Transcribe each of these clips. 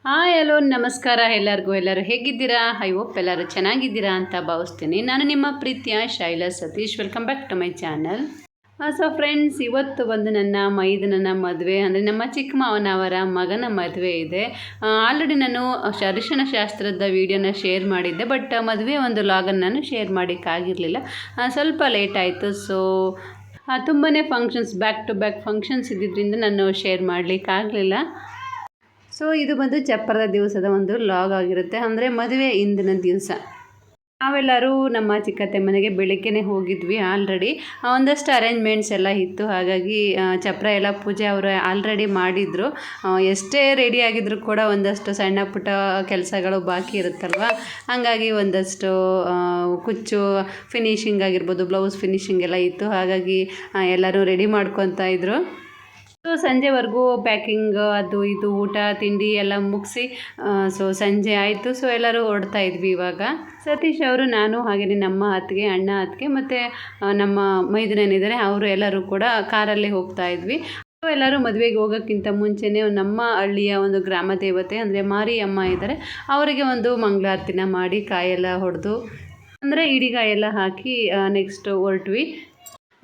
Hi hello ನಮಸ್ಕಾರ ಎಲ್ಲರೂ ಹೇಗಿದ್ದೀರಾ? ಐ ಹೋಪ್ ಎಲ್ಲರೂ ಚೆನ್ನಾಗಿದ್ದೀರಾ ಅಂತ ಭಾವಿಸ್ತೀನಿ. ನಾನು ನಿಮ್ಮ ಪ್ರೀತಿಯ Shaila Satish. Welcome back to my channel. So friends, ಇವತ್ತು ಬಂದು ನನ್ನ ಮೈದನನ ಮದುವೆ, ಅಂದರೆ ನಮ್ಮ ಚಿಕ್ಕ ಮಾವನವರ ಮಗನ ಮದುವೆ ಇದೆ. ಆಲ್ರೆಡಿ ನಾನು ಅರಿಶಿಣ ಶಾಸ್ತ್ರದ ವೀಡಿಯೋನ ಶೇರ್ ಮಾಡಿದ್ದೆ, ಬಟ್ ಮದುವೆ ಒಂದು ಲಾಗನ್ನು ನಾನು ಶೇರ್ ಮಾಡೋಕ್ಕಾಗಿರಲಿಲ್ಲ. ಸ್ವಲ್ಪ ಲೇಟ್ ಆಯಿತು. ಸೊ ತುಂಬಾ functions, back to back functions ಇದ್ದಿದ್ದರಿಂದ ನಾನು ಶೇರ್ ಮಾಡಲಿಕ್ಕಾಗಲಿಲ್ಲ. ಸೊ ಇದು ಬಂದು ಚಪ್ಪರದ ದಿವಸದ ಒಂದು ಲಾಗ್ ಆಗಿರುತ್ತೆ, ಅಂದರೆ ಮದುವೆ ಹಿಂದಿನ ದಿವಸ. ನಾವೆಲ್ಲರೂ ನಮ್ಮ ಚಿಕ್ಕತ್ತೆ ಮನೆಗೆ ಬೆಳಗ್ಗೆನೇ ಹೋಗಿದ್ವಿ. ಆಲ್ರೆಡಿ ಒಂದಷ್ಟು ಅರೇಂಜ್ಮೆಂಟ್ಸ್ ಎಲ್ಲ ಇತ್ತು, ಹಾಗಾಗಿ ಚಪ್ಪರ ಎಲ್ಲ ಪೂಜೆ ಅವರು ಆಲ್ರೆಡಿ ಮಾಡಿದರು. ಎಷ್ಟೇ ರೆಡಿ ಆಗಿದ್ರು ಕೂಡ ಒಂದಷ್ಟು ಸಣ್ಣ ಪುಟ್ಟ ಕೆಲಸಗಳು ಬಾಕಿ ಇರುತ್ತಲ್ವ, ಹಾಗಾಗಿ ಒಂದಷ್ಟು ಕುಚ್ಚು ಫಿನಿಷಿಂಗ್ ಆಗಿರ್ಬೋದು, ಬ್ಲೌಸ್ ಫಿನಿಷಿಂಗ್ ಎಲ್ಲ ಇತ್ತು. ಹಾಗಾಗಿ ಎಲ್ಲರೂ ರೆಡಿ ಮಾಡ್ಕೊತಾ ಇದ್ರು. ಸೊ ಸಂಜೆವರೆಗೂ ಪ್ಯಾಕಿಂಗ್ ಅದು ಇದು ಊಟ ತಿಂಡಿ ಎಲ್ಲ ಮುಗಿಸಿ ಸೊ ಸಂಜೆ ಆಯಿತು. ಸೊ ಎಲ್ಲರೂ ಹೊರಡ್ತಾ ಇದ್ವಿ. ಇವಾಗ ಸತೀಶ್ ಅವರು, ನಾನು, ಹಾಗೆಯೇ ನಮ್ಮ ಅತ್ತಿಗೆ, ಅಣ್ಣ ಅತ್ತಿಗೆ ಮತ್ತು ನಮ್ಮ ಮೈದುನನಿದ್ದಾರೆ, ಅವರು ಎಲ್ಲರೂ ಕೂಡ ಕಾರಲ್ಲಿ ಹೋಗ್ತಾ ಇದ್ವಿ. ಎಲ್ಲರೂ ಮದುವೆಗೆ ಹೋಗೋಕ್ಕಿಂತ ಮುಂಚೆನೇ ನಮ್ಮ ಹಳ್ಳಿಯ ಒಂದು ಗ್ರಾಮ ದೇವತೆ, ಅಂದರೆ ಮಾರಿಯಮ್ಮ ಇದ್ದಾರೆ, ಅವರಿಗೆ ಒಂದು ಮಂಗಳಾರತಿನ ಮಾಡಿ ಕಾಯೆಲ್ಲ ಹೊಡೆದು, ಅಂದರೆ ಇಡಿಗಾಯೆಲ್ಲ ಹಾಕಿ ನೆಕ್ಸ್ಟ್ ಹೊರಟ್ವಿ.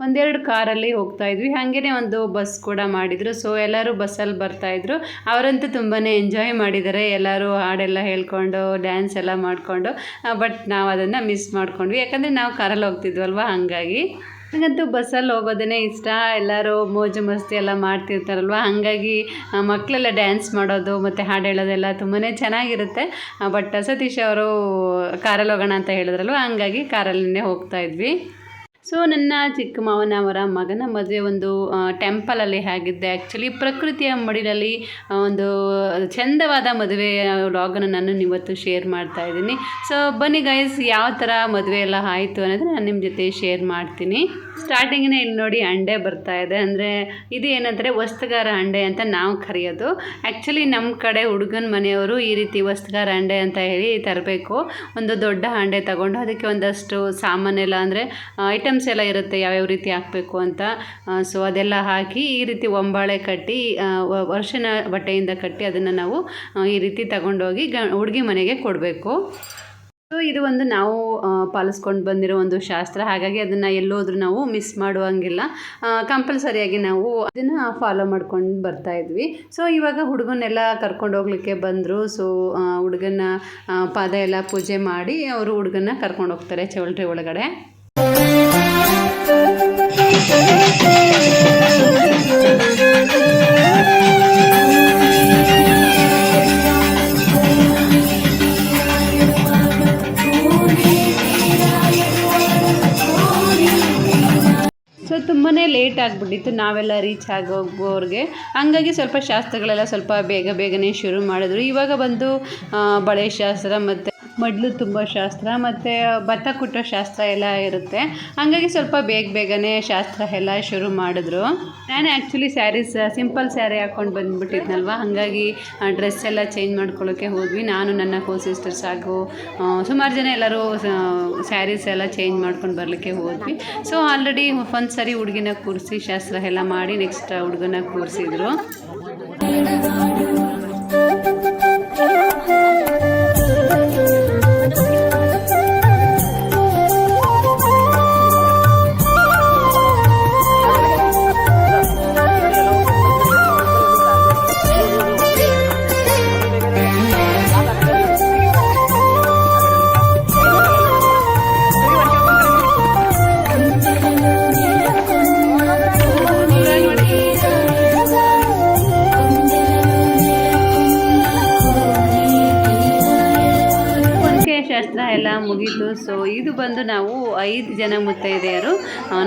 ಒಂದೆರಡು ಕಾರಲ್ಲಿ ಹೋಗ್ತಾ ಇದ್ವಿ. ಹಾಗೆಯೇ ಒಂದು ಬಸ್ ಕೂಡ ಮಾಡಿದರು. ಸೊ ಎಲ್ಲರೂ ಬಸ್ಸಲ್ಲಿ ಬರ್ತಾಯಿದ್ರು. ಅವರಂತೂ ತುಂಬಾ ಎಂಜಾಯ್ ಮಾಡಿದ್ದಾರೆ. ಎಲ್ಲರೂ ಹಾಡೆಲ್ಲ ಹೇಳ್ಕೊಂಡು ಡ್ಯಾನ್ಸ್ ಎಲ್ಲ ಮಾಡಿಕೊಂಡು. ಬಟ್ ನಾವು ಅದನ್ನು ಮಿಸ್ ಮಾಡ್ಕೊಂಡ್ವಿ, ಯಾಕಂದರೆ ನಾವು ಕಾರಲ್ಲಿ ಹೋಗ್ತಿದ್ವಲ್ವ, ಹಾಗಾಗಿ. ನನಗಂತೂ ಬಸ್ಸಲ್ಲಿ ಹೋಗೋದೇ ಇಷ್ಟ. ಎಲ್ಲರೂ ಮೋಜು ಮಸ್ತಿ ಎಲ್ಲ ಮಾಡ್ತಿರ್ತಾರಲ್ವ, ಹಾಗಾಗಿ ಮಕ್ಕಳೆಲ್ಲ ಡ್ಯಾನ್ಸ್ ಮಾಡೋದು ಮತ್ತು ಹಾಡು ಹೇಳೋದೆಲ್ಲ ತುಂಬಾ ಚೆನ್ನಾಗಿರುತ್ತೆ. ಬಟ್ ಸತೀಶ್ ಅವರು ಕಾರಲ್ಲಿ ಹೋಗೋಣ ಅಂತ ಹೇಳಿದ್ರಲ್ವ, ಹಾಗಾಗಿ ಕಾರಲ್ಲೇ ಹೋಗ್ತಾ ಇದ್ವಿ. ಸೊ ನನ್ನ ಚಿಕ್ಕ ಮಾವನವರ ಮಗನ ಮದುವೆ ಒಂದು ಟೆಂಪಲಲ್ಲಿ ಆಗಿದ್ದೆ. ಆ್ಯಕ್ಚುಲಿ ಪ್ರಕೃತಿಯ ಮಡಿಲಲ್ಲಿ ಒಂದು ಚಂದವಾದ ಮದುವೆ ವ್ಲಾಗನ್ನು ನಾನು ಇವತ್ತು ಶೇರ್ ಮಾಡ್ತಾ ಇದ್ದೀನಿ. ಸೊ ಬನ್ನಿ ಗೈಸ್, ಯಾವ ಥರ ಮದುವೆ ಎಲ್ಲ ಆಯಿತು ಅನ್ನೋದು ನಾನು ನಿಮ್ಮ ಜೊತೆ ಶೇರ್ ಮಾಡ್ತೀನಿ. ಸ್ಟಾರ್ಟಿಂಗಿನೇ ಇಲ್ಲಿ ನೋಡಿ ಅಂಡೆ ಬರ್ತಾ ಇದೆ. ಅಂದರೆ ಇದು ಏನಂದರೆ ವಸ್ತುಗಾರ ಅಂಡೆ ಅಂತ ನಾವು ಕರೆಯೋದು. ಆ್ಯಕ್ಚುಲಿ ನಮ್ಮ ಕಡೆ ಹುಡುಗನ ಮನೆಯವರು ಈ ರೀತಿ ವಸ್ತುಗಾರ ಅಂಡೆ ಅಂತ ಹೇಳಿ ತರಬೇಕು. ಒಂದು ದೊಡ್ಡ ಅಂಡೆ ತಗೊಂಡು ಅದಕ್ಕೆ ಒಂದಷ್ಟು ಸಾಮಾನೆಲ್ಲ, ಅಂದರೆ ಐಟಮ್ಸ್ ಎಲ್ಲ ಇರುತ್ತೆ, ಯಾವ್ಯಾವ ರೀತಿ ಹಾಕಬೇಕು ಅಂತ. ಸೊ ಅದೆಲ್ಲ ಹಾಕಿ ಈ ರೀತಿ ಒಂಬಾಳೆ ಕಟ್ಟಿ, ವರ್ಷನ ಬಟ್ಟೆಯಿಂದ ಕಟ್ಟಿ ಅದನ್ನು ನಾವು ಈ ರೀತಿ ತಗೊಂಡೋಗಿ ಹುಡುಗಿ ಮನೆಗೆ ಕೊಡಬೇಕು. ಸೊ ಇದು ಒಂದು ನಾವು ಪಾಲಿಸ್ಕೊಂಡು ಬಂದಿರೋ ಒಂದು ಶಾಸ್ತ್ರ, ಹಾಗಾಗಿ ಅದನ್ನು ಎಲ್ಲೋದ್ರೂ ನಾವು ಮಿಸ್ ಮಾಡುವಂಗಿಲ್ಲ. ಕಂಪಲ್ಸರಿಯಾಗಿ ನಾವು ಅದನ್ನು ಫಾಲೋ ಮಾಡ್ಕೊಂಡು ಬರ್ತಾ ಇದ್ವಿ. ಸೊ ಇವಾಗ ಹುಡುಗನ್ನೆಲ್ಲ ಕರ್ಕೊಂಡು ಹೋಗ್ಲಿಕ್ಕೆ ಬಂದರು. ಸೊ ಹುಡುಗನ ಪಾದ ಎಲ್ಲ ಪೂಜೆ ಮಾಡಿ ಅವರು ಹುಡುಗನ್ನ ಕರ್ಕೊಂಡು ಹೋಗ್ತಾರೆ ಚೌಲ್ಟ್ರಿ ಒಳಗಡೆ. ಸೊ ತುಂಬಾ ಲೇಟ್ ಆಗಿಬಿಟ್ಟಿತ್ತು ನಾವೆಲ್ಲ ರೀಚ್ ಆಗೋಗೋರಿಗೆ, ಹಂಗಾಗಿ ಸ್ವಲ್ಪ ಶಾಸ್ತ್ರಗಳೆಲ್ಲ ಸ್ವಲ್ಪ ಬೇಗನೆ ಶುರು ಮಾಡಿದ್ರು. ಇವಾಗ ಬಂದು ಬಳೆ ಶಾಸ್ತ್ರ ಮತ್ತು ಮಡ್ಲು ತುಂಬ ಶಾಸ್ತ್ರ ಮತ್ತು ಭತ್ತ ಕುಟ್ಟೋ ಶಾಸ್ತ್ರ ಎಲ್ಲ ಇರುತ್ತೆ. ಹಾಗಾಗಿ ಸ್ವಲ್ಪ ಬೇಗನೆ ಶಾಸ್ತ್ರ ಎಲ್ಲ ಶುರು ಮಾಡಿದ್ರು. ನಾನು ಆ್ಯಕ್ಚುಲಿ ಸ್ಯಾರೀಸ್, ಸಿಂಪಲ್ ಸ್ಯಾರಿ ಹಾಕ್ಕೊಂಡು ಬಂದುಬಿಟ್ಟಿದ್ನಲ್ವ, ಹಾಗಾಗಿ ಡ್ರೆಸ್ ಎಲ್ಲ ಚೇಂಜ್ ಮಾಡ್ಕೊಳ್ಳೋಕ್ಕೆ ಹೋದ್ವಿ. ನಾನು, ನನ್ನ ಕೋ ಸಿಸ್ಟರ್ಸ್ ಹಾಗೂ ಸುಮಾರು ಜನ ಎಲ್ಲರೂ ಸ್ಯಾರೀಸ್ ಎಲ್ಲ ಚೇಂಜ್ ಮಾಡ್ಕೊಂಡು ಬರಲಿಕ್ಕೆ ಹೋದ್ವಿ. ಸೊ ಆಲ್ರೆಡಿ ಒಂದು ಸರಿ ಹುಡುಗಿನ ಕೂರಿಸಿ ಶಾಸ್ತ್ರ ಎಲ್ಲ ಮಾಡಿ ನೆಕ್ಸ್ಟ್ ಹುಡುಗನ ಕೂರಿಸಿದ್ರು. ಶಾಸ್ತ್ರ ಎಲ್ಲ ಮುಗೀತು. ಸೊ ಇದು ಬಂದು ನಾವು 5 ಜನ ಮುತ್ತೈದೆಯರು.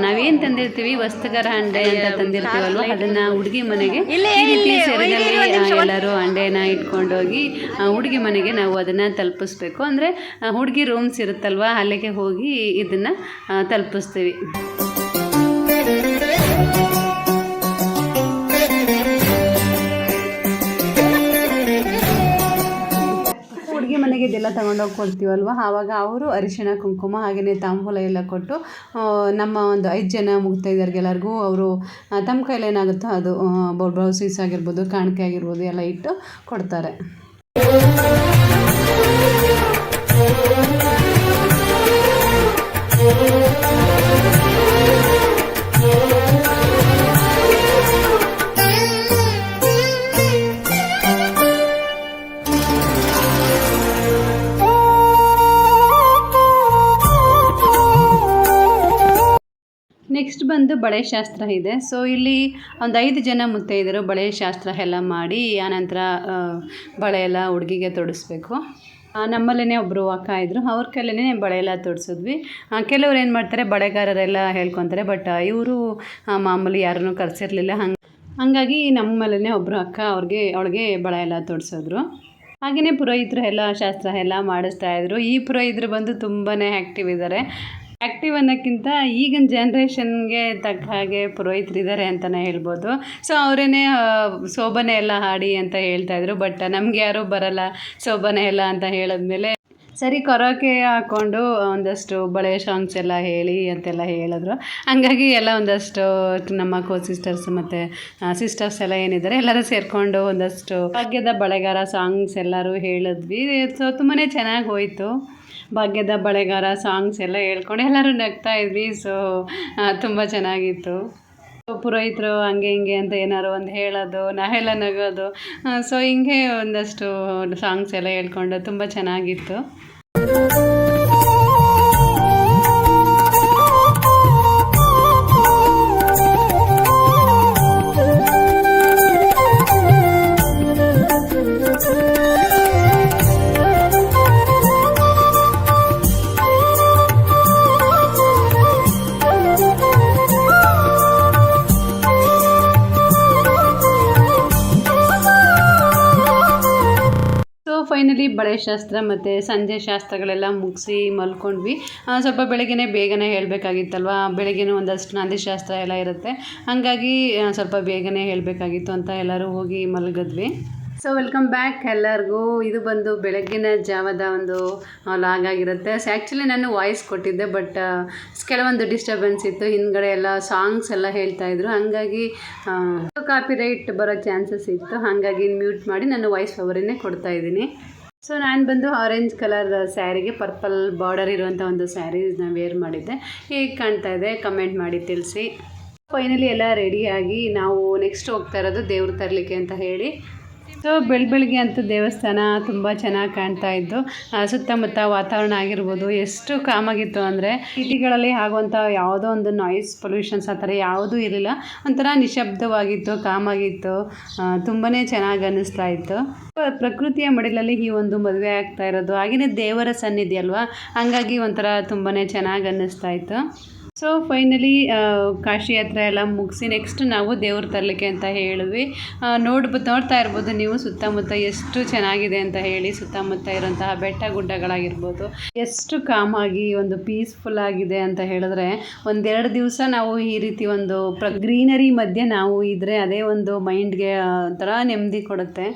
ನಾವೇನು ತಂದಿರ್ತೀವಿ, ವಸ್ತುಗಾರ ಅಂಡೆ ಅಂತ ತಂದಿರ್ತೀವಲ್ವ, ಅದನ್ನು ಹುಡುಗಿ ಮನೆಗೆ ಈ ರೀತಿ ಸೆರಗಲ್ಲಿ ಎಲ್ಲರೂ ಅಂಡೆನ ಇಟ್ಕೊಂಡೋಗಿ ಹುಡುಗಿ ಮನೆಗೆ ನಾವು ಅದನ್ನು ತಲುಪಿಸ್ಬೇಕು. ಅಂದರೆ ಹುಡುಗಿ ರೂಮ್ಸ್ ಇರುತ್ತಲ್ವ, ಅಲ್ಲಿಗೆ ಹೋಗಿ ಇದನ್ನು ತಲುಪಿಸ್ತೀವಿ. ಮನೆಗೆ ಇದೆಲ್ಲ ತಗೊಂಡೋಗಿ ಕೊಡ್ತೀವಲ್ವ, ಆವಾಗ ಅವರು ಅರಿಶಿಣ ಕುಂಕುಮ ಹಾಗೆಯೇ ತಾಂಬೂಲ ಎಲ್ಲ ಕೊಟ್ಟು ನಮ್ಮ ಒಂದು 5 ಜನ ಮುಗ್ತೈದರಿಗೆಲ್ಲರಿಗೂ ಅವರು ತಮ್ಮ ಕೈಲೇನಾಗುತ್ತೋ ಅದು ಬ್ಲೌಸೀಸ್ ಆಗಿರ್ಬೋದು, ಕಾಣಿಕೆ ಆಗಿರ್ಬೋದು ಎಲ್ಲ ಇಟ್ಟು ಕೊಡ್ತಾರೆ. ನೆಕ್ಸ್ಟ್ ಬಂದು ಬಳೆ ಶಾಸ್ತ್ರ ಇದೆ. ಸೊ ಇಲ್ಲಿ ಒಂದು 5 ಜನ ಮುತ್ತೈದರು ಬಳೆ ಶಾಸ್ತ್ರ ಎಲ್ಲ ಮಾಡಿ ಆನಂತರ ಬಳೆ ಎಲ್ಲ ಹುಡುಗಿಗೆ ತೊಡಿಸ್ಬೇಕು. ನಮ್ಮಲ್ಲೇ ಒಬ್ಬರು ಅಕ್ಕ ಇದ್ದರು, ಅವ್ರ ಕೈಲೇ ಬಳೆ ಎಲ್ಲ ತೊಡಿಸಿದ್ವಿ. ಕೆಲವ್ರು ಏನು ಮಾಡ್ತಾರೆ, ಬಳೆಗಾರರೆಲ್ಲ ಹೇಳ್ಕೊತಾರೆ, ಬಟ್ ಇವರು ಮಾಮೂಲಿ ಯಾರನ್ನೂ ಕರೆಸಿರ್ಲಿಲ್ಲ. ಹಾಗಾಗಿ ನಮ್ಮಲ್ಲೇ ಒಬ್ಬರು ಅಕ್ಕ ಅವಳಿಗೆ ಬಳೆ ಎಲ್ಲ ತೊಡಿಸಿದ್ರು. ಹಾಗೆಯೇ ಪುರೋಹಿತರು ಎಲ್ಲ ಶಾಸ್ತ್ರ ಎಲ್ಲ ಮಾಡಿಸ್ತಾಯಿದ್ರು. ಈ ಪುರೋಹಿತರು ಬಂದು ತುಂಬಾ ಆ್ಯಕ್ಟಿವ್ ಇದ್ದಾರೆ. ಆ್ಯಕ್ಟಿವ್ ಅನ್ನೋಕ್ಕಿಂತ ಈಗಿನ ಜನ್ರೇಷನ್ಗೆ ತಕ್ಕ ಹಾಗೆ ಪುರೋಹಿತರಿದ್ದಾರೆ ಅಂತಲೇ ಹೇಳ್ಬೋದು. ಸೊ ಅವರೇ ಶೋಭನೆ ಎಲ್ಲ ಹಾಡಿ ಅಂತ ಹೇಳ್ತಾಯಿದ್ರು. ಬಟ್ ನಮ್ಗೆ ಯಾರೂ ಬರಲ್ಲ ಶೋಭನೆ ಎಲ್ಲ ಅಂತ ಹೇಳಿದ್ಮೇಲೆ ಸರಿ ಕರೋಕೆ ಹಾಕ್ಕೊಂಡು ಒಂದಷ್ಟು ಬಳೆ ಸಾಂಗ್ಸ್ ಎಲ್ಲ ಹೇಳಿ ಅಂತೆಲ್ಲ ಹೇಳಿದ್ರು. ಹಂಗಾಗಿ ಎಲ್ಲ ಒಂದಷ್ಟು ನಮ್ಮ ಸಿಸ್ಟರ್ಸ್ ಮತ್ತು ಸಿಸ್ಟರ್ಸ್ ಎಲ್ಲ ಏನಿದ್ದಾರೆ ಎಲ್ಲರೂ ಸೇರಿಕೊಂಡು ಒಂದಷ್ಟು ಭಾಗ್ಯದ ಬಳೆಗಾರ ಸಾಂಗ್ಸ್ ಎಲ್ಲರೂ ಹೇಳಿದ್ವಿ. ಸೊ ತುಂಬಾ ಚೆನ್ನಾಗಿ ಹೋಯಿತು. ಭಾಗ್ಯದ ಬಳೆಗಾರ ಸಾಂಗ್ಸ್ ಎಲ್ಲ ಹೇಳ್ಕೊಂಡು ಎಲ್ಲರೂ ನಗ್ತಾ ಇದ್ವಿ. ಸೊ ತುಂಬ ಚೆನ್ನಾಗಿತ್ತು. ಪುರೋಹಿತರು ಹಂಗೆ ಹಿಂಗೆ ಅಂತ ಏನಾರು ಒಂದು ಹೇಳೋದು, ನಾವೆಲ್ಲ ನಗೋದು. ಸೊ ಹಿಂಗೆ ಒಂದಷ್ಟು ಸಾಂಗ್ಸ್ ಎಲ್ಲ ಹೇಳ್ಕೊಂಡು ತುಂಬ ಚೆನ್ನಾಗಿತ್ತು. ಫೈನಲಿ ಬಳೆ ಶಾಸ್ತ್ರ ಮತ್ತು ಸಂಜೆ ಶಾಸ್ತ್ರಗಳೆಲ್ಲ ಮುಗಿಸಿ ಮಲ್ಕೊಂಡ್ವಿ. ಸ್ವಲ್ಪ ಬೆಳಗ್ಗೆ ಬೇಗನೆ ಹೇಳಬೇಕಾಗಿತ್ತಲ್ವ, ಬೆಳಗ್ಗೆನೂ ಒಂದಷ್ಟು ನಂದಿ ಶಾಸ್ತ್ರ ಎಲ್ಲ ಇರುತ್ತೆ. ಹಾಗಾಗಿ ಸ್ವಲ್ಪ ಬೇಗನೆ ಹೇಳಬೇಕಾಗಿತ್ತು ಅಂತ ಎಲ್ಲರೂ ಹೋಗಿ ಮಲಗಿದ್ವಿ. ಸೊ ವೆಲ್ಕಮ್ ಬ್ಯಾಕ್ ಎಲ್ಲರಿಗೂ. ಇದು ಬಂದು ಬೆಳಗ್ಗಿನ ಜಾವದ ಒಂದು ಲಾಗ್ ಆಗಿರುತ್ತೆ. ಸೊ ಆ್ಯಕ್ಚುಲಿ ನಾನು ವಾಯ್ಸ್ ಕೊಟ್ಟಿದ್ದೆ, ಬಟ್ ಕೆಲವೊಂದು ಡಿಸ್ಟರ್ಬೆನ್ಸ್ ಇತ್ತು. ಹಿಂದ್ಗಡೆ ಎಲ್ಲ ಸಾಂಗ್ಸ್ ಎಲ್ಲ ಹೇಳ್ತಾಯಿದ್ರು, ಹಾಗಾಗಿ ಕಾಪಿ ರೈಟ್ ಬರೋ ಚಾನ್ಸಸ್ ಇತ್ತು. ಹಾಗಾಗಿ ಮ್ಯೂಟ್ ಮಾಡಿ ನಾನು ವಾಯ್ಸ್ ಓವರನ್ನೇ ಕೊಡ್ತಾಯಿದ್ದೀನಿ. ಸೊ ನಾನು ಬಂದು ಆರೆಂಜ್ ಕಲರ್ ಸ್ಯಾರಿಗೆ ಪರ್ಪಲ್ ಬಾರ್ಡರ್ ಇರುವಂಥ ಒಂದು ಸ್ಯಾರೀಸ್ನ ವೇರ್ ಮಾಡಿದ್ದೆ. ಹೇಗೆ ಕಾಣ್ತಾ ಇದೆ ಕಮೆಂಟ್ ಮಾಡಿ ತಿಳಿಸಿ. ಫೈನಲಿ ಎಲ್ಲ ರೆಡಿಯಾಗಿ ನಾವು ನೆಕ್ಸ್ಟ್ ಹೋಗ್ತಾ ಇರೋದು ದೇವ್ರು ತರಲಿಕ್ಕೆ ಅಂತ ಹೇಳಿ. ಸೊ ಬೆಳಗ್ಗೆ ಅಂತೂ ದೇವಸ್ಥಾನ ತುಂಬ ಚೆನ್ನಾಗಿ ಕಾಣ್ತಾ ಇದ್ದು. ಸುತ್ತಮುತ್ತ ವಾತಾವರಣ ಆಗಿರ್ಬೋದು ಎಷ್ಟು ಕಾಮಾಗಿತ್ತು ಅಂದರೆ, ಸಿಟಿಗಳಲ್ಲಿ ಆಗುವಂಥ ಯಾವುದೋ ಒಂದು ನಾಯ್ಸ್ ಪೊಲ್ಯೂಷನ್ಸ್ ಆ ಥರ ಯಾವುದೂ ಇರಲಿಲ್ಲ. ಒಂಥರ ನಿಶಬ್ದವಾಗಿತ್ತು, ಕಾಮಾಗಿತ್ತು, ತುಂಬಾ ಚೆನ್ನಾಗಿ ಅನ್ನಿಸ್ತಾ ಇತ್ತು. ಪ್ರಕೃತಿಯ ಮಡಿಲಲ್ಲಿ ಈ ಒಂದು ಮದುವೆ ಆಗ್ತಾ ಇರೋದು, ಹಾಗೆಯೇ ದೇವರ ಸನ್ನಿಧಿ ಅಲ್ವಾ, ಹಾಗಾಗಿ ಒಂಥರ ತುಂಬಾ ಚೆನ್ನಾಗಿ ಅನ್ನಿಸ್ತಾ ಇತ್ತು. ಸೊ ಫೈನಲಿ ಕಾಶಿ ಯಾತ್ರೆ ಎಲ್ಲ ಮುಗಿಸಿ ನೆಕ್ಸ್ಟ್ ನಾವು ದೇವ್ರು ತರಲಿಕ್ಕೆ ಅಂತ ಹೇಳಿದ್ವಿ. ನೋಡ್ತಾ ಇರ್ಬೋದು ನೀವು ಸುತ್ತಮುತ್ತ ಎಷ್ಟು ಚೆನ್ನಾಗಿದೆ ಅಂತ ಹೇಳಿ. ಸುತ್ತಮುತ್ತ ಇರೋಂತಹ ಬೆಟ್ಟ ಗುಡ್ಡಗಳಾಗಿರ್ಬೋದು ಎಷ್ಟು ಕಾಮಾಗಿ ಒಂದು ಪೀಸ್ಫುಲ್ ಆಗಿದೆ ಅಂತ ಹೇಳಿದ್ರೆ, 1-2 ದಿವಸ ನಾವು ಈ ರೀತಿ ಒಂದು ಗ್ರೀನರಿ ಮಧ್ಯೆ ನಾವು ಇದ್ದರೆ ಅದೇ ಒಂದು ಮೈಂಡ್ಗೆ ಒಂಥರ ನೆಮ್ಮದಿ ಕೊಡುತ್ತೆ.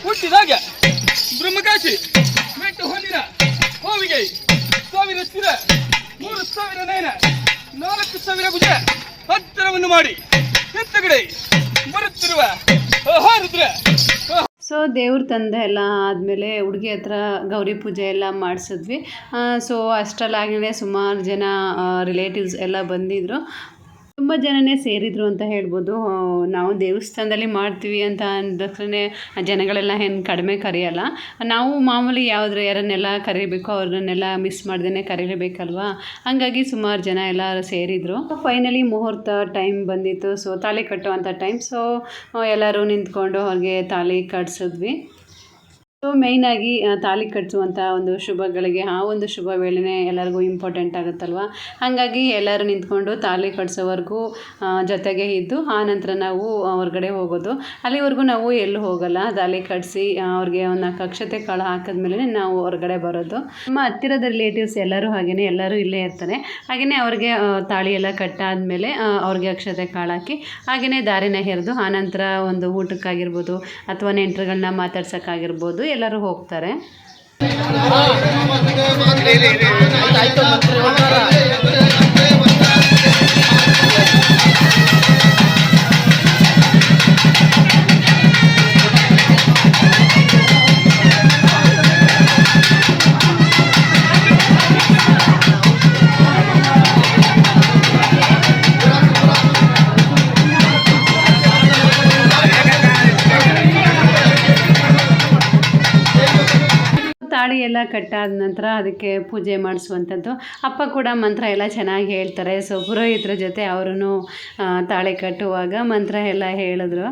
ಹುಟ್ಟಿದಾಗ ಬ್ರಹ್ಮಕಾಶಿ ಮೆಟ್ಟು ಹೊಂದಿದ ಹೋವಿಗೆ 1000 ಸ್ಥಿರ 3000 ನಯನ 4000 ಭುಜ ಹತ್ತಿರವನ್ನು ಮಾಡಿ ಎತ್ತಗಡೆ ಬರುತ್ತಿರುವ ರುದ್ರ. ಸೊ ದೇವ್ರ ತಂದೆ ಎಲ್ಲ ಆದಮೇಲೆ ಹುಡುಗಿ ಹತ್ರ ಗೌರಿ ಪೂಜೆ ಎಲ್ಲ ಮಾಡಿಸಿದ್ವಿ. ಸೊ ಅಷ್ಟರಲ್ಲಾಗಲೇ ಸುಮಾರು ಜನ ರಿಲೇಟಿವ್ಸ್ ಎಲ್ಲ ಬಂದಿದ್ದರು. ತುಂಬ ಜನನೇ ಸೇರಿದರು ಅಂತ ಹೇಳ್ಬೋದು. ನಾವು ದೇವಸ್ಥಾನದಲ್ಲಿ ಮಾಡ್ತೀವಿ ಅಂತ ಅಂದಕ್ಷಣ ಜನಗಳೆಲ್ಲ ಏನು ಕಡಿಮೆ ಕರೆಯಲ್ಲ. ನಾವು ಮಾಮೂಲಿ ಯಾರನ್ನೆಲ್ಲ ಕರಿಬೇಕು ಅವ್ರನ್ನೆಲ್ಲ ಮಿಸ್ ಮಾಡ್ದೇ ಕರೀಲೇಬೇಕಲ್ವಾ. ಹಾಗಾಗಿ ಸುಮಾರು ಜನ ಎಲ್ಲ ಸೇರಿದರು. ಫೈನಲಿ ಮುಹೂರ್ತ ಟೈಮ್ ಬಂದಿತ್ತು. ಸೊ ತಾಳಿ ಕಟ್ಟುವಂಥ ಟೈಮ್. ಸೊ ಎಲ್ಲರೂ ನಿಂತ್ಕೊಂಡು ಅವ್ರಿಗೆ ತಾಳಿ ಕಟ್ಸಿದ್ವಿ. ಸೊ ಮೇಯ್ನಾಗಿ ತಾಳಿ ಕಟ್ಟಿಸುವಂಥ ಒಂದು ಶುಭಗಳಿಗೆ ಆ ಒಂದು ಶುಭ ವೇಳೆನೇ ಎಲ್ಲರಿಗೂ ಇಂಪಾರ್ಟೆಂಟ್ ಆಗುತ್ತಲ್ವ. ಹಾಗಾಗಿ ಎಲ್ಲರೂ ನಿಂತ್ಕೊಂಡು ತಾಳಿ ಕಟ್ಸೋವರೆಗೂ ಜೊತೆಗೆ ಇದ್ದು ಆ ನಂತರ ನಾವು ಹೊರಗಡೆ ಹೋಗೋದು. ಅಲ್ಲಿವರೆಗೂ ನಾವು ಎಲ್ಲೂ ಹೋಗೋಲ್ಲ. ತಾಳಿ ಕಟ್ಟಿಸಿ ಅವ್ರಿಗೆ ಒಂದು ಅಕ್ಷತೆ ಕಾಳು ಹಾಕಿದ್ಮೇಲೆ ನಾವು ಹೊರಗಡೆ ಬರೋದು. ನಮ್ಮ ಹತ್ತಿರದ ರಿಲೇಟಿವ್ಸ್ ಎಲ್ಲರೂ ಹಾಗೆಯೇ ಎಲ್ಲರೂ ಇಲ್ಲೇ ಇರ್ತಾರೆ. ಹಾಗೆಯೇ ಅವ್ರಿಗೆ ತಾಳಿ ಎಲ್ಲ ಕಟ್ಟಾದಮೇಲೆ ಅವ್ರಿಗೆ ಅಕ್ಷತೆ ಕಾಳು ಹಾಕಿ ಹಾಗೆಯೇ ದಾರಿನ ಎರೆದು ಆನಂತರ ಒಂದು ಊಟಕ್ಕಾಗಿರ್ಬೋದು ಅಥವಾ ನೆಂಟರುಗಳನ್ನ ಮಾತಾಡ್ಸೋಕ್ಕಾಗಿರ್ಬೋದು ಎಲ್ಲರೂ ಹೋಗ್ತಾರೆ. ತಾಳಿ ಎಲ್ಲ ಕಟ್ಟಾದ ನಂತರ ಅದಕ್ಕೆ ಪೂಜೆ ಮಾಡಿಸುವಂಥದ್ದು. ಅಪ್ಪ ಕೂಡ ಮಂತ್ರ ಎಲ್ಲ ಚೆನ್ನಾಗಿ ಹೇಳ್ತಾರೆ. ಸೊ ಪುರೋಹಿತರ ಜೊತೆ ಅವರು ತಾಳಿ ಕಟ್ಟುವಾಗ ಮಂತ್ರ ಎಲ್ಲ ಹೇಳಿದ್ರು.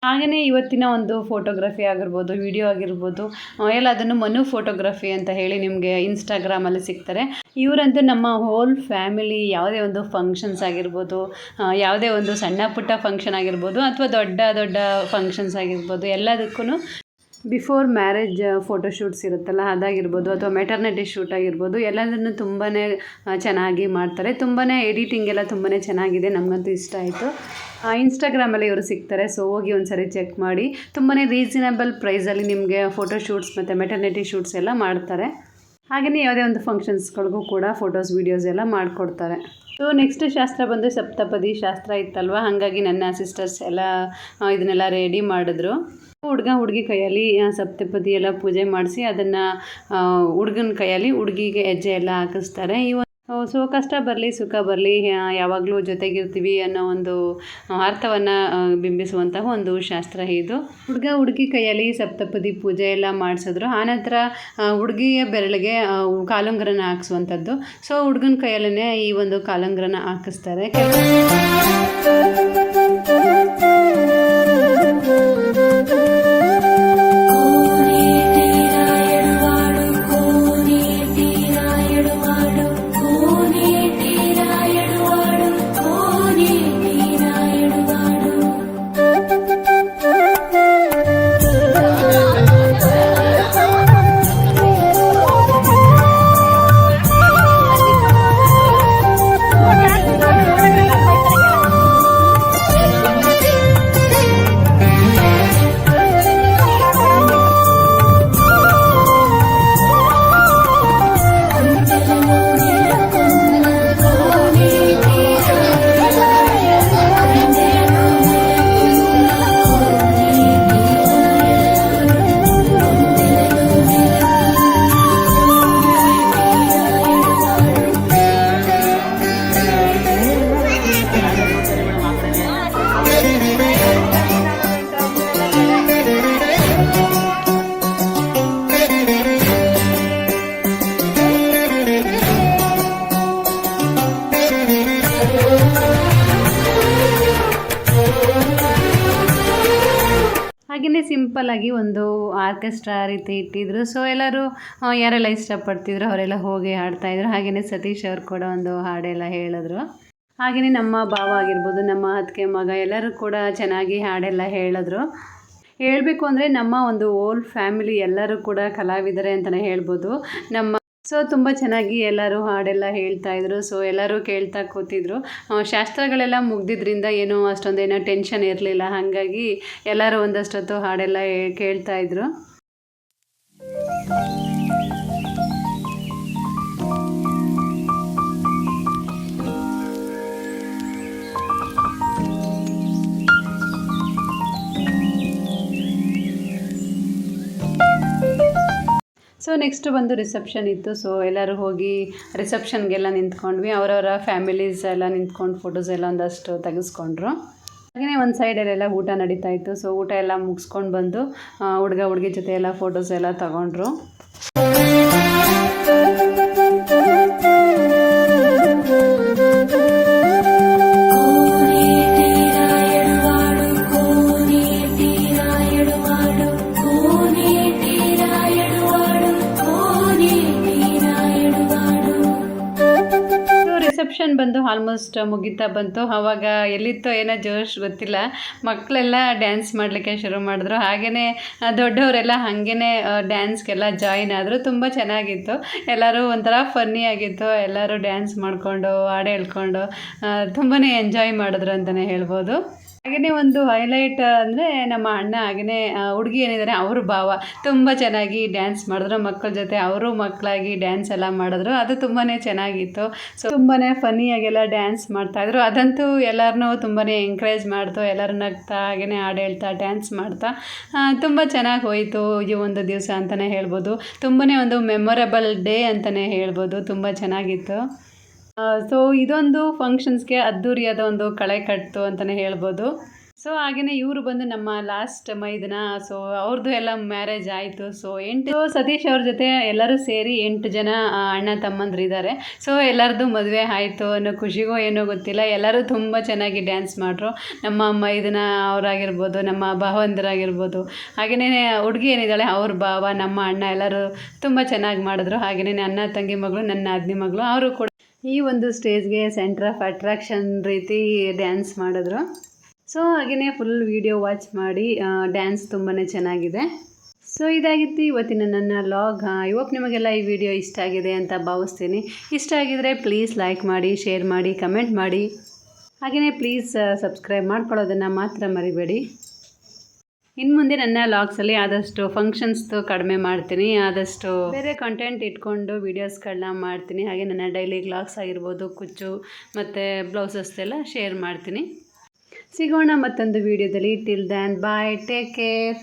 ಹಾಗೆಯೇ ಇವತ್ತಿನ ಒಂದು ಫೋಟೋಗ್ರಫಿ ಆಗಿರ್ಬೋದು, ವಿಡಿಯೋ ಆಗಿರ್ಬೋದು, ಎಲ್ಲದನ್ನು ಮನು ಫೋಟೋಗ್ರಫಿ ಅಂತ ಹೇಳಿ ನಿಮಗೆ ಇನ್ಸ್ಟಾಗ್ರಾಮಲ್ಲಿ ಸಿಗ್ತಾರೆ. ಇವರಂತೂ ನಮ್ಮ ಹೋಲ್ ಫ್ಯಾಮಿಲಿ ಯಾವುದೇ ಒಂದು ಫಂಕ್ಷನ್ಸ್ ಆಗಿರ್ಬೋದು, ಯಾವುದೇ ಒಂದು ಸಣ್ಣ ಪುಟ್ಟ ಫಂಕ್ಷನ್ ಆಗಿರ್ಬೋದು ಅಥವಾ ದೊಡ್ಡ ದೊಡ್ಡ ಫಂಕ್ಷನ್ಸ್ ಆಗಿರ್ಬೋದು, ಎಲ್ಲದಕ್ಕೂ ಬಿಫೋರ್ ಮ್ಯಾರೇಜ್ ಫೋಟೋಶೂಟ್ಸ್ ಇರುತ್ತಲ್ಲ ಅದಾಗಿರ್ಬೋದು ಅಥವಾ ಮೆಟರ್ನಿಟಿ ಶೂಟ್ ಆಗಿರ್ಬೋದು ಎಲ್ಲದನ್ನು ತುಂಬಾ ಚೆನ್ನಾಗಿ ಮಾಡ್ತಾರೆ. ತುಂಬಾ ಎಡಿಟಿಂಗ್ ಎಲ್ಲ ತುಂಬಾ ಚೆನ್ನಾಗಿದೆ. ನಮಗಂತೂ ಇಷ್ಟ ಆಯಿತು. ಇನ್ಸ್ಟಾಗ್ರಾಮಲ್ಲಿ ಇವರು ಸಿಗ್ತಾರೆ. ಸೊ ಹೋಗಿ ಒಂದು ಸರಿ ಚೆಕ್ ಮಾಡಿ. ತುಂಬಾ ರೀಸನಬಲ್ ಪ್ರೈಸಲ್ಲಿ ನಿಮಗೆ ಫೋಟೋಶೂಟ್ಸ್ ಮತ್ತು ಮೆಟರ್ನಿಟಿ ಶೂಟ್ಸ್ ಎಲ್ಲ ಮಾಡ್ತಾರೆ. ಹಾಗೆಯೇ ಯಾವುದೇ ಒಂದು ಫಂಕ್ಷನ್ಸ್ಗಳಿಗೂ ಕೂಡ ಫೋಟೋಸ್ ವೀಡಿಯೋಸ್ ಎಲ್ಲ ಮಾಡಿಕೊಡ್ತಾರೆ. ಸೊ ನೆಕ್ಸ್ಟ್ ಶಾಸ್ತ್ರ ಬಂದು ಸಪ್ತಪದಿ ಶಾಸ್ತ್ರ ಇತ್ತಲ್ವ. ಹಾಗಾಗಿ ನನ್ನ ಸಿಸ್ಟರ್ಸ್ ಎಲ್ಲ ಇದನ್ನೆಲ್ಲ ರೆಡಿ ಮಾಡಿದ್ರು. ಹುಡುಗ ಹುಡುಗಿ ಕೈಯಲ್ಲಿ ಸಪ್ತಪದಿ ಎಲ್ಲ ಪೂಜೆ ಮಾಡಿಸಿ ಅದನ್ನು ಹುಡುಗನ ಕೈಯಲ್ಲಿ ಹುಡುಗಿಗೆ ಹೆಜ್ಜೆ ಎಲ್ಲ ಹಾಕಿಸ್ತಾರೆ. ಸೊ ಕಷ್ಟ ಬರಲಿ ಸುಖ ಬರಲಿ ಯಾವಾಗಲೂ ಜೊತೆಗಿರ್ತೀವಿ ಅನ್ನೋ ಒಂದು ಅರ್ಥವನ್ನು ಬಿಂಬಿಸುವಂತಹ ಒಂದು ಶಾಸ್ತ್ರ ಇದು. ಹುಡುಗ ಹುಡುಗಿ ಕೈಯಲ್ಲಿ ಸಪ್ತಪದಿ ಪೂಜೆ ಎಲ್ಲ ಮಾಡಿಸಿದ್ರು. ಆನಂತರ ಹುಡುಗಿಯ ಬೆರಳಿಗೆ ಕಾಲುಂಗರನ ಹಾಕಿಸುವಂಥದ್ದು. ಸೊ ಹುಡುಗನ ಕೈಯಲ್ಲೇ ಈ ಒಂದು ಕಾಲುಂಗರನ ಹಾಕಿಸ್ತಾರೆ. ಹಾಗೆಯೇ ಸಿಂಪಲ್ಲಾಗಿ ಒಂದು ಆರ್ಕೆಸ್ಟ್ರಾ ರೀತಿ ಇಟ್ಟಿದ್ರು. ಸೊ ಎಲ್ಲರೂ ಯಾರೆಲ್ಲ ಇಷ್ಟಪಡ್ತಿದ್ರು ಅವರೆಲ್ಲ ಹೋಗಿ ಹಾಡ್ತಾಯಿದ್ರು. ಹಾಗೆಯೇ ಸತೀಶ್ ಅವರು ಕೂಡ ಒಂದು ಹಾಡೆಲ್ಲ ಹೇಳಿದ್ರು. ಹಾಗೆಯೇ ನಮ್ಮ ಭಾವ ಆಗಿರ್ಬೋದು, ನಮ್ಮ ಅತ್ತಿಗೆ ಮಗ ಎಲ್ಲರೂ ಕೂಡ ಚೆನ್ನಾಗಿ ಹಾಡೆಲ್ಲ ಹೇಳಿದ್ರು. ಹೇಳಬೇಕು ಅಂದರೆ ನಮ್ಮ ಒಂದು ಓಲ್ ಫ್ಯಾಮಿಲಿ ಎಲ್ಲರೂ ಕೂಡ ಕಲಾವಿದರೆ ಅಂತಲೇ ಹೇಳ್ಬೋದು. ತುಂಬ ಚೆನ್ನಾಗಿ ಎಲ್ಲರೂ ಹಾಡೆಲ್ಲ ಹೇಳ್ತಾಯಿದ್ರು. ಸೊ ಎಲ್ಲರೂ ಕೇಳ್ತಾ ಕೂತಿದ್ರು. ಶಾಸ್ತ್ರಗಳೆಲ್ಲ ಮುಗ್ದಿದ್ರಿಂದ ಏನೋ ಅಷ್ಟೊಂದೇನೋ ಟೆನ್ಷನ್ ಇರಲಿಲ್ಲ. ಹಾಗಾಗಿ ಎಲ್ಲರೂ ಒಂದಷ್ಟೊತ್ತು ಹಾಡೆಲ್ಲ ಕೇಳ್ತಾಯಿದ್ರು. ಸೊ ನೆಕ್ಸ್ಟ್ ಬಂದು ರಿಸೆಪ್ಷನ್ ಇತ್ತು. ಸೊ ಎಲ್ಲರೂ ಹೋಗಿ ರಿಸೆಪ್ಷನ್ಗೆಲ್ಲ ನಿಂತ್ಕೊಂಡ್ವಿ. ಅವರವರ ಫ್ಯಾಮಿಲೀಸ್ ಎಲ್ಲ ನಿಂತ್ಕೊಂಡು ಫೋಟೋಸ್ ಎಲ್ಲ ಒಂದಷ್ಟು ತೆಗೆಸ್ಕೊಂಡ್ರು. ಹಾಗೆಯೇ ಒಂದು ಸೈಡಲ್ಲೆಲ್ಲ ಊಟ ನಡೀತಾ ಇತ್ತು. ಸೊ ಊಟ ಎಲ್ಲ ಮುಗಿಸ್ಕೊಂಡು ಬಂದು ಹುಡುಗ ಹುಡುಗಿ ಜೊತೆ ಎಲ್ಲ ಫೋಟೋಸ್ ಎಲ್ಲ ತಗೊಂಡ್ರು. ರಿಸೆಪ್ಷನ್ ಬಂದು ಆಲ್ಮೋಸ್ಟ್ ಮುಗಿತಾ ಬಂತು. ಆವಾಗ ಎಲ್ಲಿತ್ತೋ ಏನೋ ಜೋಶ್ ಗೊತ್ತಿಲ್ಲ, ಮಕ್ಕಳೆಲ್ಲ ಡ್ಯಾನ್ಸ್ ಮಾಡಲಿಕ್ಕೆ ಶುರು ಮಾಡಿದ್ರು. ಹಾಗೆಯೇ ದೊಡ್ಡವರೆಲ್ಲ ಹಾಗೇ ಡ್ಯಾನ್ಸ್ಗೆಲ್ಲ ಜಾಯಿನ್ ಆದರು. ತುಂಬ ಚೆನ್ನಾಗಿತ್ತು, ಎಲ್ಲರೂ ಒಂಥರ ಫನ್ನಿ ಆಗಿತ್ತು. ಎಲ್ಲರೂ ಡ್ಯಾನ್ಸ್ ಮಾಡಿಕೊಂಡು ಹಾಡು ಹೇಳ್ಕೊಂಡು ತುಂಬಾ ಎಂಜಾಯ್ ಮಾಡಿದ್ರು ಅಂತಲೇ ಹೇಳ್ಬೋದು. ಹಾಗೆಯೇ ಒಂದು ಹೈಲೈಟ್ ಅಂದರೆ ನಮ್ಮ ಅಣ್ಣ ಹಾಗೆಯೇ ಹುಡುಗಿ ಏನಿದ್ದಾರೆ ಅವ್ರ ಭಾವ ತುಂಬ ಚೆನ್ನಾಗಿ ಡ್ಯಾನ್ಸ್ ಮಾಡಿದ್ರು. ಮಕ್ಕಳ ಜೊತೆ ಅವರು ಮಕ್ಕಳಾಗಿ ಡ್ಯಾನ್ಸ್ ಎಲ್ಲ ಮಾಡಿದ್ರು. ಅದು ತುಂಬಾ ಚೆನ್ನಾಗಿತ್ತು. ಸೊ ತುಂಬಾ ಫನ್ನಿಯಾಗೆಲ್ಲ ಡ್ಯಾನ್ಸ್ ಮಾಡ್ತಾಯಿದ್ರು. ಅದಂತೂ ಎಲ್ಲರನ್ನೂ ತುಂಬಾ ಎಂಕರೇಜ್ ಮಾಡ್ತು. ಎಲ್ಲರೂ ನಗ್ತಾ ಹಾಗೆಯೇ ಹಾಡು ಹೇಳ್ತಾ ಡ್ಯಾನ್ಸ್ ಮಾಡ್ತಾ ತುಂಬ ಚೆನ್ನಾಗಿ ಹೋಯಿತು ಈ ಒಂದು ದಿವಸ ಅಂತಲೇ ಹೇಳ್ಬೋದು. ತುಂಬಾ ಒಂದು ಮೆಮೊರೇಬಲ್ ಡೇ ಅಂತಲೇ ಹೇಳ್ಬೋದು. ತುಂಬ ಚೆನ್ನಾಗಿತ್ತು. ಸೊ ಇದೊಂದು ಫಂಕ್ಷನ್ಸ್ಗೆ ಅದ್ದೂರಿಯಾದ ಒಂದು ಕಳೆ ಕಟ್ಟಿತು ಅಂತಲೇ ಹೇಳ್ಬೋದು. ಸೊ ಹಾಗೆಯೇ ಇವರು ಬಂದು ನಮ್ಮ ಲಾಸ್ಟ್ ಮೈದನ. ಸೊ ಅವ್ರದ್ದು ಎಲ್ಲ ಮ್ಯಾರೇಜ್ ಆಯಿತು. ಸೊ ಸತೀಶ್ ಅವ್ರ ಜೊತೆ ಎಲ್ಲರೂ ಸೇರಿ 8 ಜನ ಅಣ್ಣ ತಮ್ಮಂದ್ರು ಇದ್ದಾರೆ. ಸೊ ಎಲ್ಲರದ್ದು ಮದುವೆ ಆಯಿತು ಅನ್ನೋ ಖುಷಿಗೋ ಏನೋ ಗೊತ್ತಿಲ್ಲ, ಎಲ್ಲರೂ ತುಂಬ ಚೆನ್ನಾಗಿ ಡ್ಯಾನ್ಸ್ ಮಾಡ್ರು. ನಮ್ಮ ಮೈದನ ಅವರಾಗಿರ್ಬೋದು, ನಮ್ಮ ಭಾವಂದರಾಗಿರ್ಬೋದು, ಹಾಗೆಯೇ ಹುಡುಗಿ ಏನಿದ್ದಾಳೆ ಅವ್ರ ಭಾವ, ನಮ್ಮ ಅಣ್ಣ ಎಲ್ಲರೂ ತುಂಬ ಚೆನ್ನಾಗಿ ಮಾಡಿದ್ರು. ಹಾಗೆಯೇ ಅಣ್ಣ ತಂಗಿ ಮಗಳು, ನನ್ನ ನಾದಿನಿ ಮಗಳು, ಅವರು ಕೂಡ ಈ ಒಂದು ಸ್ಟೇಜ್ಗೆ ಸೆಂಟರ್ ಆಫ್ ಅಟ್ರಾಕ್ಷನ್ ರೀತಿ ಡ್ಯಾನ್ಸ್ ಮಾಡಿದ್ರು. ಸೊ ಹಾಗೆಯೇ ಫುಲ್ ವಿಡಿಯೋ ವಾಚ್ ಮಾಡಿ ಡ್ಯಾನ್ಸ್ ತುಂಬಾ ಚೆನ್ನಾಗಿದೆ. ಸೊ ಇದಾಗಿತ್ತು ಇವತ್ತಿನ ನನ್ನ ಲಾಗ್. ಐ ಹೋಪ್ ನಿಮಗೆಲ್ಲ ಈ ವಿಡಿಯೋ ಇಷ್ಟ ಆಗಿದೆ ಅಂತ ಭಾವಿಸ್ತೀನಿ. ಇಷ್ಟ ಆಗಿದರೆ ಪ್ಲೀಸ್ ಲೈಕ್ ಮಾಡಿ, ಶೇರ್ ಮಾಡಿ, ಕಮೆಂಟ್ ಮಾಡಿ. ಹಾಗೆಯೇ ಪ್ಲೀಸ್ ಸಬ್ಸ್ಕ್ರೈಬ್ ಮಾಡ್ಕೊಳ್ಳೋದನ್ನು ಮಾತ್ರ ಮರಿಬೇಡಿ. ಇನ್ನು ಮುಂದೆ ನನ್ನ ಲಾಗ್ಸಲ್ಲಿ ಆದಷ್ಟು ಫಂಕ್ಷನ್ಸ್ದು ಕಡಿಮೆ ಮಾಡ್ತೀನಿ, ಆದಷ್ಟು ಬೇರೆ ಕಂಟೆಂಟ್ ಇಟ್ಕೊಂಡು ವೀಡಿಯೋಸ್ಗಳನ್ನ ಮಾಡ್ತೀನಿ. ಹಾಗೆ ನನ್ನ ಡೈಲಿ ವ್ಲಾಗ್ಸ್ ಆಗಿರ್ಬೋದು, ಕುಚ್ಚು ಮತ್ತು ಬ್ಲೌಸಸ್ ಎಲ್ಲ ಶೇರ್ ಮಾಡ್ತೀನಿ. ಸಿಗೋಣ ಮತ್ತೊಂದು ವೀಡಿಯೋದಲ್ಲಿ. ಟಿಲ್ ದ್ಯಾನ್ ಬಾಯ್, ಟೇಕ್ ಕೇರ್.